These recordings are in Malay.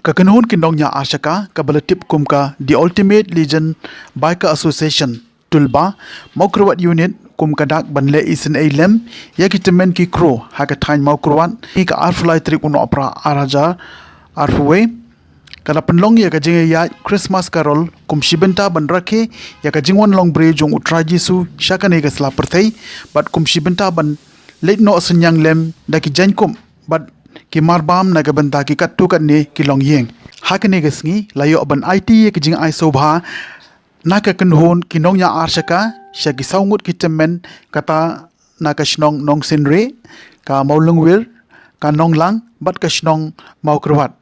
Kakenhun kinongnya Ashaka kabalatip kumka The Ultimate Legend Biker Association Tulba Maukrowat Unit kum kadak banle isin ailem ya kitemen ki kro haka tain maukrowat ika arfulai trik uno opera araja arfuwe kala penlong ya kajing ya Christmas Carol kum shibenta ban rakhe ya kajingwan long bre jong utra jisu shakane ka sla perthai bat kum shibenta ban late no senyang lem daki jankum bat ki marbam naga banta ki kattu katne ki long yeng hakane gasngi layo ban IT ki jing ai sobha naka kenhon ki nongnya arshaka shagi saungut ki temen kata naka shnong nong sinre ka maulungwir ka nonglang bat ka shnong maukrwat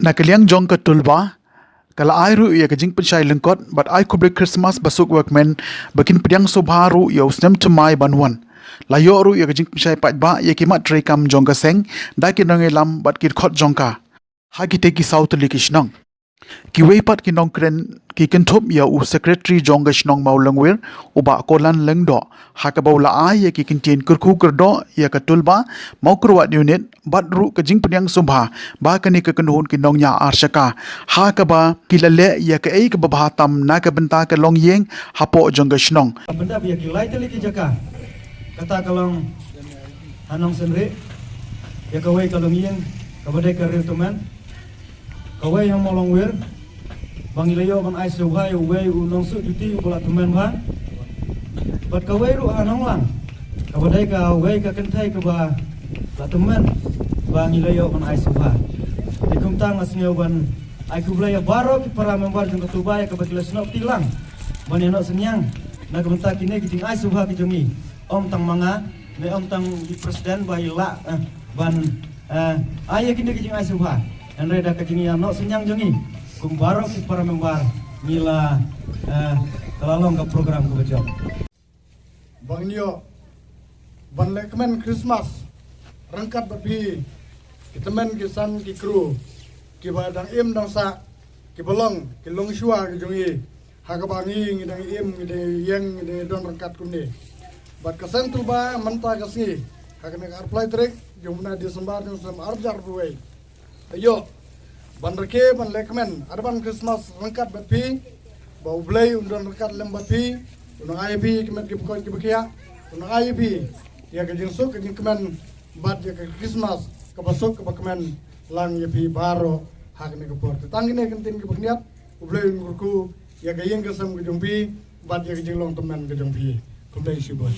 naka liang jong ka tulba kala ai ru ya ka jing penshai lengkot bat ai kubre Christmas basuk workmen bakin pediang sobha ru ya usnem tumai banwan layo ru ya kajing pisai pat ba ya kimat tray kam jongka seng da ki nong elam bat ki khot jongka ha ki te ki south li kishnong ki wei pat ki nong kren ki kenthop ya u secretary jongka shnong maulangwir uba kolan lengdo ha ka baula ai ya ki kintin kurku kurdo ya ka tulba maukrwat unit bat ru kajing penyang subha ba kani ka kenhun ki nong nya arshaka ha ka ba ki lale ya ka ei ka babatam na ka benta ka long yeng hapo jongka shnong benda biya ki lai tali ki jaka kata kalong hanong sendiri ya kawai kalong yang kabadai karir teman kawai yang molong wir bang ilayo bang ai suhai uwei unong su juti bola teman ba bat kawai ru hanong lang kabadai ka uwei ka kentai ka ba la teman bang ilayo bang ai suha dikum tang asnyo ban ai kublaya baro ki para member jeng ketubaya ka bakilas nok tilang ban enok senyang na kebentak kini ki jing ai suha ki jongi om tang manga ne om tang di presiden bai la ban ayah kini kijing asuha dan reda kini no senyang jongi kum barok ki para member mila kalalong ke program ke bejo bang nio ban lekmen Christmas rangkat babi kitemen kisan ki kru ki badang im dang sa ki bolong ki long shua ki jongi hakabangi ngidang im ngide yeng ngide don rangkat kunde bat kasang tulba manta kasngi hakane ka apply trek jumna Desember jum sam arjar buai ayo banrke ban lekmen arban Christmas rangkat bapi bau blay undon rangkat lem bapi unang IP kemen ki pokon ki bekia unang IP ya ka jingsuk ka jingkemen bat ya ka Christmas ka basuk ka kemen lang ya pi baro hakane ka porte tangine kentin ki bekniat blay ngurku ya ka yeng kasam ka jumpi bat ya ka jinglong temen ka jumpi Kembali si bos.